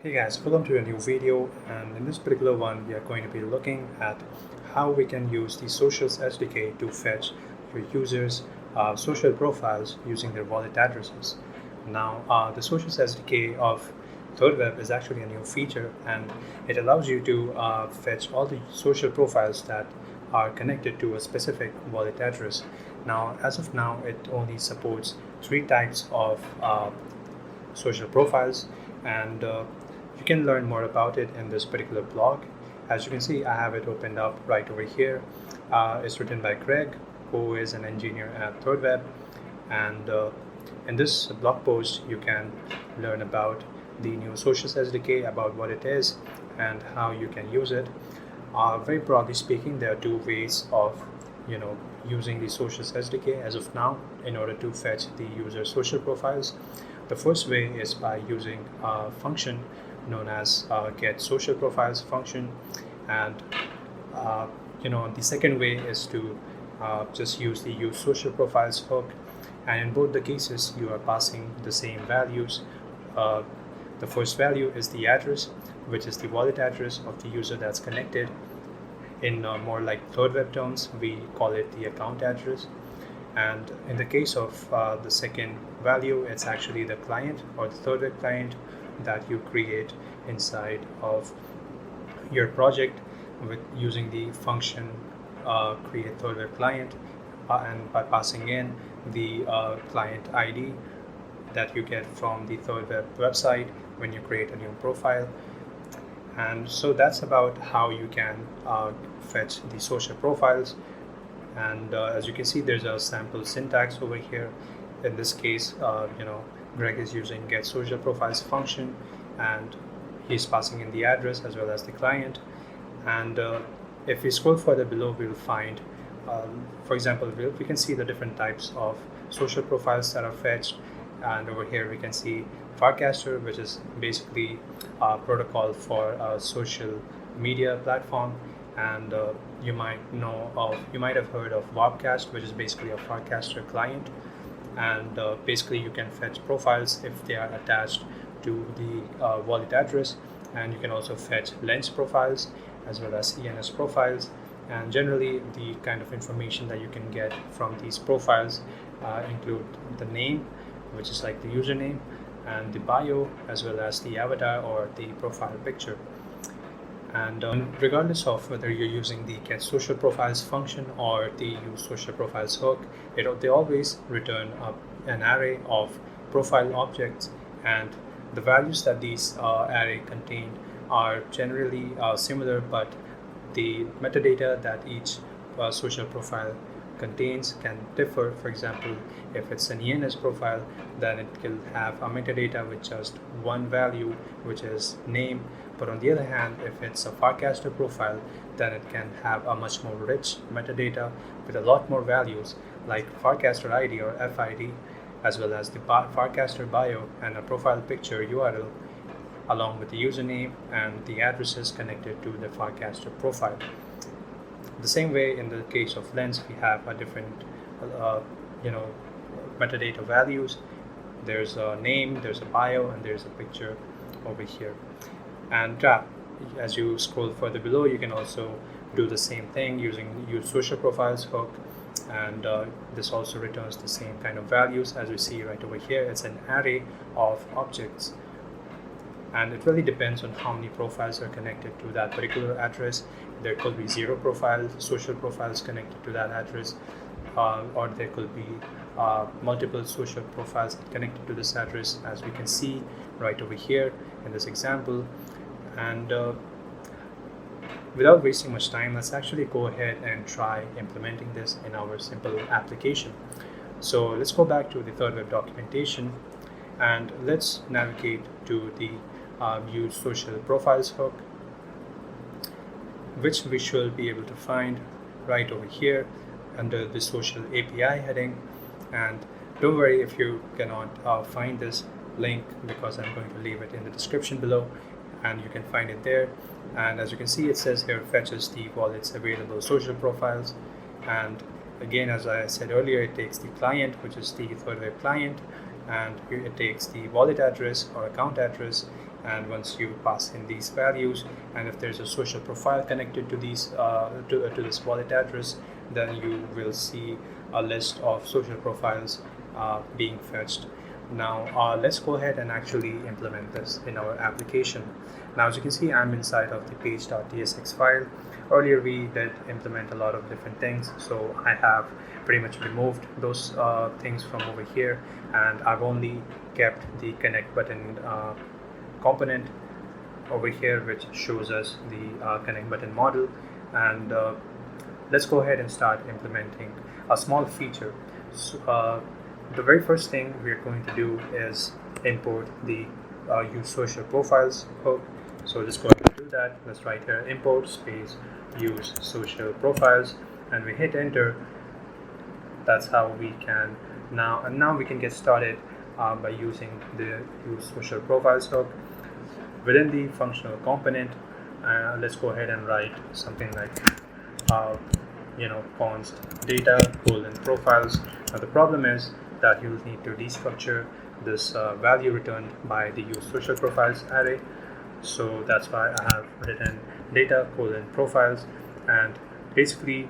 Hey guys, welcome to a new video, and in this particular one we are going to be looking at how we can use the Socials SDK to fetch your users' social profiles using their wallet addresses. Now the Socials SDK of Thirdweb is actually a new feature, and it allows you to fetch all the social profiles that are connected to a specific wallet address. Now as of now it only supports three types of social profiles, and you can learn more about it in this particular blog. As you can see, I have it opened up right over here. It's written by Greg, who is an engineer at Thirdweb, and in this blog post you can learn about the new Socials SDK, about what it is and how you can use it. Very broadly speaking, there are two ways of using the Socials SDK as of now in order to fetch the user social profiles. The first way is by using a function known as getSocialProfiles function, and the second way is to just use the useSocialProfiles hook, and in both the cases you are passing the same values. The first value is the address, which is the wallet address of the user that's connected. In more like Thirdweb terms, we call it the account address. And in the case of the second value, it's actually the client or the Thirdweb client that you create inside of your project with using the function create Thirdweb client, and by passing in the client ID that you get from the Thirdweb website when you create a new profile. And so that's about how you can fetch the social profiles. And as you can see, there's a sample syntax over here. In this case, Greg is using getSocialProfiles function, and he's passing in the address as well as the client. And if we scroll further below, we'll find, for example, we can see the different types of social profiles that are fetched. And over here we can see Farcaster, which is basically a protocol for a social media platform. And you might have heard of Warpcast, which is basically a Farcaster client. And basically you can fetch profiles if they are attached to the wallet address, and you can also fetch lens profiles as well as ENS profiles. And generally the kind of information that you can get from these profiles include the name, which is like the username, and the bio, as well as the avatar or the profile picture. And regardless of whether you're using the getSocialProfiles function or the useSocialProfiles hook, they always return an array of profile objects, and the values that these array contain are generally similar, but the metadata that each social profile contains can differ. For example, if it's an ENS profile, then it will have a metadata with just one value, which is name. But on the other hand, if it's a Farcaster profile, then it can have a much more rich metadata with a lot more values, like Farcaster ID or FID, as well as the Farcaster bio and a profile picture URL, along with the username and the addresses connected to the Farcaster profile. The same way in the case of lens, we have a different metadata values. There's a name, there's a bio, and there's a picture over here. And as you scroll further below, you can also do the same thing using useSocialProfiles hook, and this also returns the same kind of values as we see right over here. It's an array of objects, and it really depends on how many profiles are connected to that particular address. There could be 0 profiles, social profiles connected to that address, or there could be multiple social profiles connected to this address, as we can see right over here in this example. And without wasting much time, let's actually go ahead and try implementing this in our simple application. So let's go back to the Thirdweb documentation, and let's navigate to the useSocialProfiles hook, which we should be able to find right over here under the social API heading. And don't worry if you cannot find this link, because I'm going to leave it in the description below, and you can find it there. And as you can see, it says here fetches the wallet's available social profiles. And again, as I said earlier, it takes the client, which is the Thirdweb client, and it takes the wallet address or account address, And once you pass in these values, and if there's a social profile connected to these to this wallet address, then you will see a list of social profiles being fetched. Now let's go ahead and actually implement this in our application. Now, as you can see, I'm inside of the page.tsx file. Earlier we did implement a lot of different things, so I have pretty much removed those things from over here, and I've only kept the connect button component over here, which shows us the connect button model. And let's go ahead and start implementing a small feature. So, the very first thing we're going to do is import the useSocialProfiles hook. So just go ahead and do that. Let's write here import space useSocialProfiles, and we hit enter. That's how we can now we can get started by using the useSocialProfiles hook. Within the functional component, let's go ahead and write something like const data profiles. Now the problem is that you'll need to destructure this value returned by the useSocialProfiles array. So that's why I have written data profiles, and basically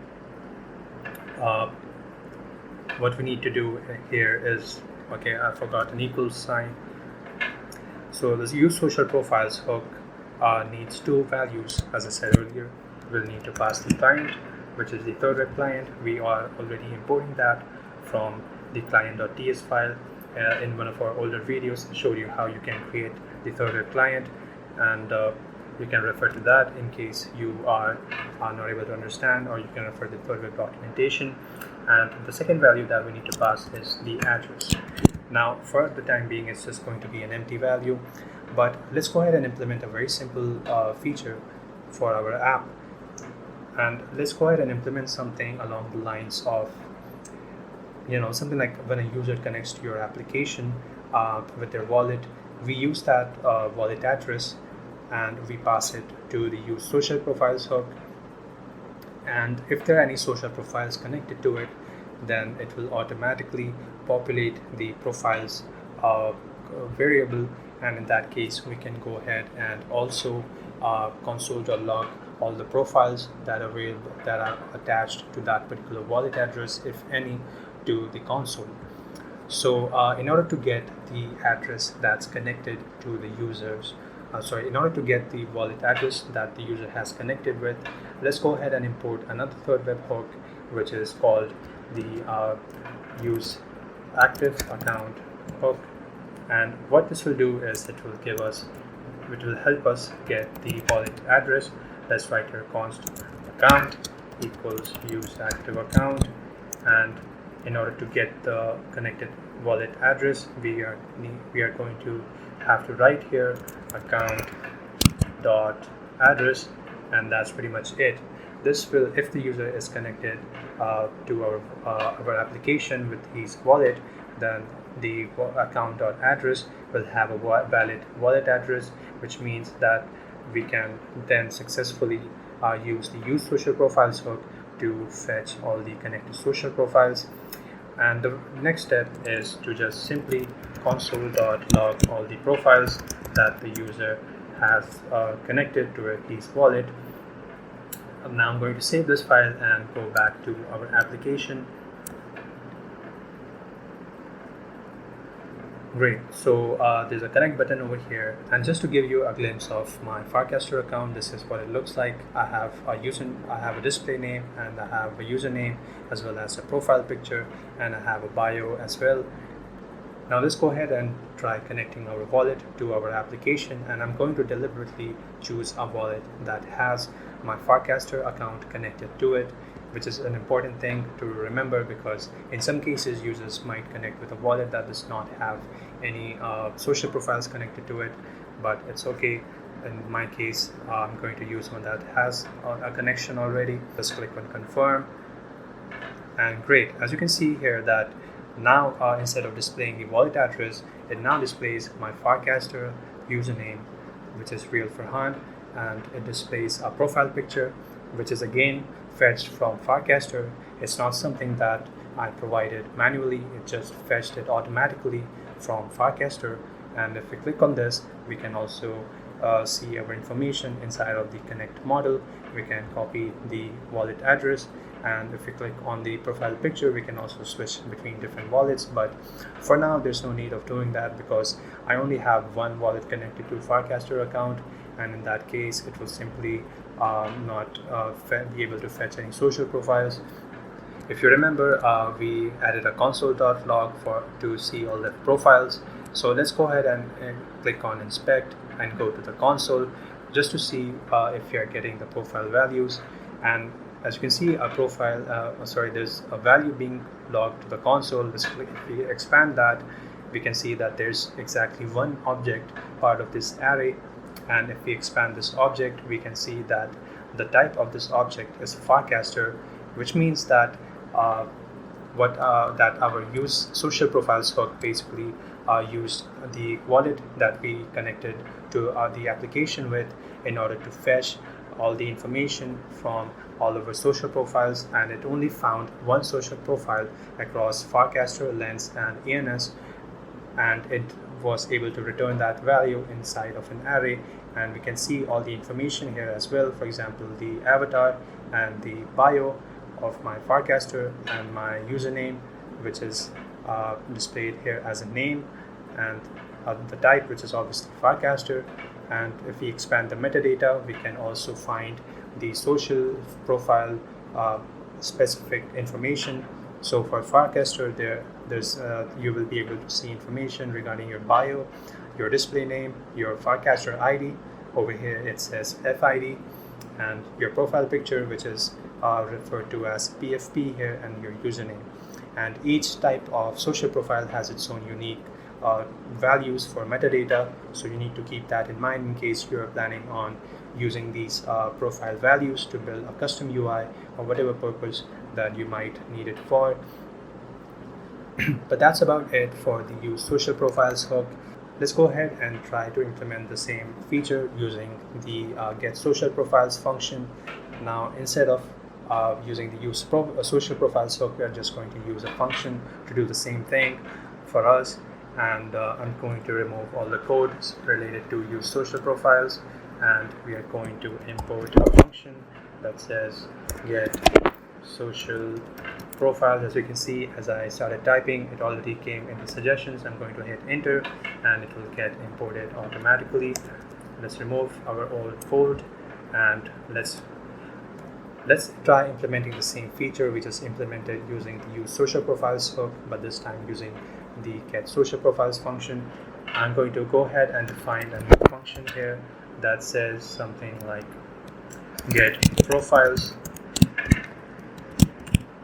what we need to do here is, okay, I forgot an equal sign. So this useSocialProfiles hook needs two values. As I said earlier, we'll need to pass the client, which is the Thirdweb client. We are already importing that from the client.ts file. In one of our older videos, I showed you how you can create the Thirdweb client, and you can refer to that in case you are not able to understand, or you can refer to the Thirdweb documentation. And the second value that we need to pass is the address. Now, for the time being, it's just going to be an empty value, but let's go ahead and implement a very simple feature for our app. And let's go ahead and implement something along the lines of, something like when a user connects to your application with their wallet, we use that wallet address and we pass it to the useSocialProfiles hook. And if there are any social profiles connected to it, then it will automatically populate the profiles variable, and in that case we can go ahead and also console.log all the profiles that are attached to that particular wallet address, if any, to the console. So in order to get the address that's connected to the users, in order to get the wallet address that the user has connected with, let's go ahead and import another Thirdweb hook, which is called the useActiveAccount hook. And what this will do is it will help us get the wallet address. Let's write here const account equals useActiveAccount, and in order to get the connected wallet address, we are going to have to write here account dot address, and that's pretty much it. This will, if the user is connected to our application with his wallet, then the account dot address will have a valid wallet address, which means that we can then successfully use the useSocialProfiles hook to fetch all the connected social profiles. And the next step is to just simply console.log all the profiles that the user has connected to his wallet. Now I'm going to save this file and go back to our application. Great, so there's a connect button over here, and just to give you a glimpse of my Farcaster account, this is what it looks like. I have a display name, and I have a username, as well as a profile picture, and I have a bio as well. Now let's go ahead and try connecting our wallet to our application, and I'm going to deliberately choose a wallet that has my Farcaster account connected to it, which is an important thing to remember, because in some cases users might connect with a wallet that does not have any social profiles connected to it, but it's okay. In my case, I'm going to use one that has a connection already. Just click on confirm, and great. As you can see here that now instead of displaying the wallet address, it now displays my Farcaster username, which is real Farhan, and it displays a profile picture, which is again fetched from Farcaster. It's not something that I provided manually, it just fetched it automatically from Farcaster. And if we click on this, we can also see our information inside of the connect model. We can copy the wallet address, and if we click on the profile picture, we can also switch between different wallets. But for now, there's no need of doing that because I only have one wallet connected to Farcaster account, and in that case it will simply not be able to fetch any social profiles. If you remember, we added a console.log to see all the profiles. So let's go ahead and click on inspect and go to the console just to see if you are getting the profile values. And as you can see, a profile, there's a value being logged to the console. If we expand that, we can see that there's exactly one object part of this array. And if we expand this object, we can see that the type of this object is Farcaster, which means that that our useSocialProfiles hook basically used the wallet that we connected to the application with in order to fetch all the information from all of our social profiles, and it only found one social profile across Farcaster, Lens, and ENS, and it was able to return that value inside of an array. And we can see all the information here as well. For example, the avatar and the bio of my Farcaster and my username, which is displayed here as a name, and the type, which is obviously Farcaster. And if we expand the metadata, we can also find the social profile specific information. So for Farcaster, you will be able to see information regarding your bio, your display name, your Farcaster ID. Over here it says FID, and your profile picture, which is referred to as PFP here, and your username. And each type of social profile has its own unique values for metadata, so you need to keep that in mind in case you are planning on using these profile values to build a custom UI or whatever purpose that you might need it for. But that's about it for the useSocialProfiles hook. Let's go ahead and try to implement the same feature using the getSocialProfiles function. Now, instead of using the useSocialProfiles hook, we are just going to use a function to do the same thing for us. And I'm going to remove all the code related to useSocialProfiles, and we are going to import a function that says getSocialProfiles. As you can see, as I started typing, it already came in the suggestions. I'm going to hit enter and it will get imported automatically. Let's remove our old code and let's try implementing the same feature we just implemented using the useSocialProfiles hook, but this time using the getSocialProfiles function. I'm going to go ahead and define a new function here that says something like getProfiles,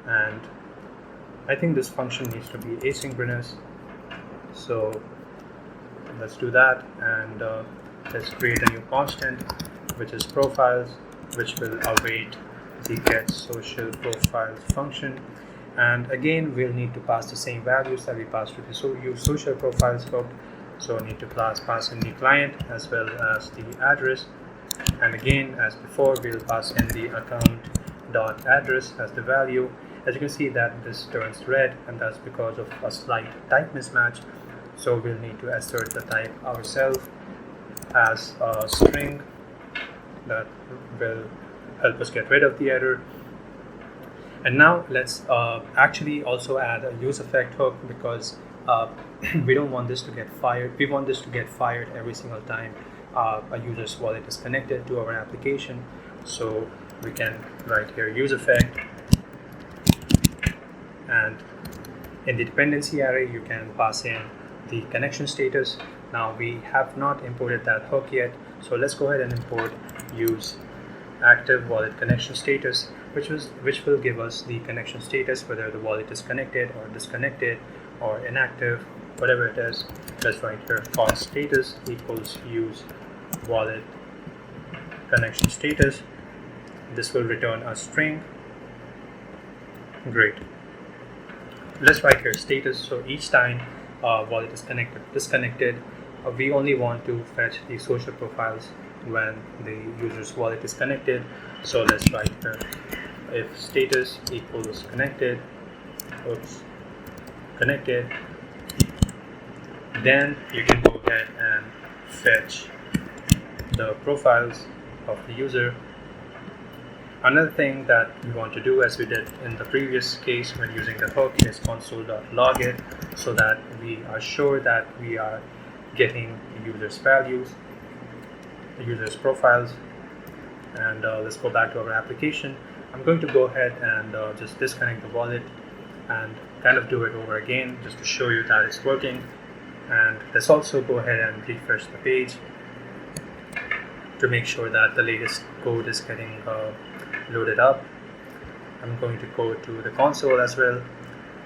and I think this function needs to be asynchronous, so let's do that. And let's create a new constant which is profiles, which will await the getSocialProfiles function. And again, we'll need to pass the same values that we passed to the useSocialProfiles hook. So we need to pass in the client as well as the address. And again, as before, we'll pass in the account.address as the value. As you can see that this turns red, and that's because of a slight type mismatch. So we'll need to assert the type ourselves as a string. That will help us get rid of the error. And now let's actually also add a use effect hook, because we don't want this to get fired. We want this to get fired every single time a user's wallet is connected to our application. So we can write here use effect, and in the dependency array you can pass in the connection status. Now we have not imported that hook yet, so let's go ahead and import use active wallet connection status, which will give us the connection status, whether the wallet is connected or disconnected or inactive, whatever it is. Let's write here false status equals use wallet connection status. This will return a string. Great. Let's write here status. So each time wallet is connected, disconnected, we only want to fetch the social profiles when the user's wallet is connected. So let's write here if status equals connected, then you can go ahead and fetch the profiles of the user. Another thing that we want to do, as we did in the previous case when using the hook, is console.log it so that we are sure that we are getting the user's values, the user's profiles. And let's go back to our application. I'm going to go ahead and just disconnect the wallet and kind of do it over again just to show you that it's working. And let's also go ahead and refresh the page to make sure that the latest code is getting loaded up. I'm going to go to the console as well.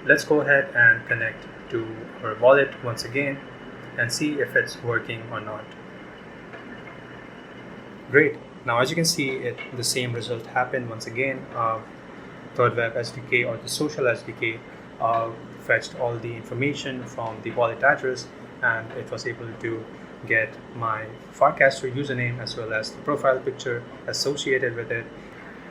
Let's go ahead and connect to our wallet once again and see if it's working or not. Great. Now, as you can see, the same result happened once again. Thirdweb SDK or the Social SDK fetched all the information from the wallet address, and it was able to get my Farcaster username as well as the profile picture associated with it.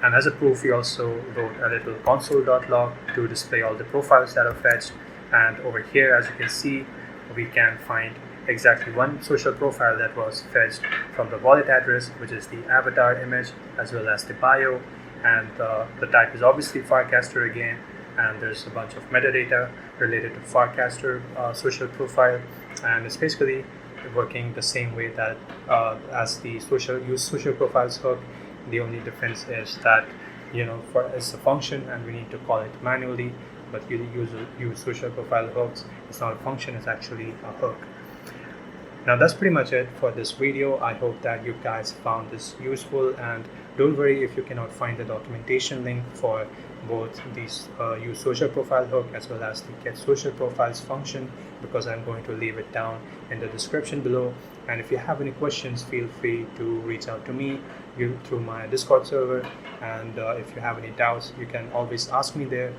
And as a proof, we also wrote a little console.log to display all the profiles that are fetched. And over here, as you can see, we can find exactly one social profile that was fetched from the wallet address, which is the avatar image as well as the bio. And the type is obviously Farcaster again. And there's a bunch of metadata related to Farcaster social profile. And it's basically working the same way that as the useSocialProfiles hook. The only difference is that, it's a function and we need to call it manually, but you use social profile hooks. It's not a function, it's actually a hook. Now that's pretty much it for this video. I hope that you guys found this useful, and don't worry if you cannot find the documentation link for both these useSocialProfile hook as well as the getSocialProfiles function, because I'm going to leave it down in the description below. And if you have any questions, feel free to reach out to me through my Discord server, and if you have any doubts, you can always ask me there.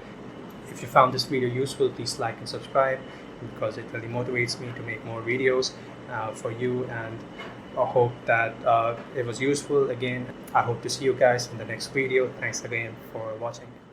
If you found this video useful, please like and subscribe, because it really motivates me to make more videos for you, and I hope that it was useful. Again, I hope to see you guys in the next video. Thanks again for watching.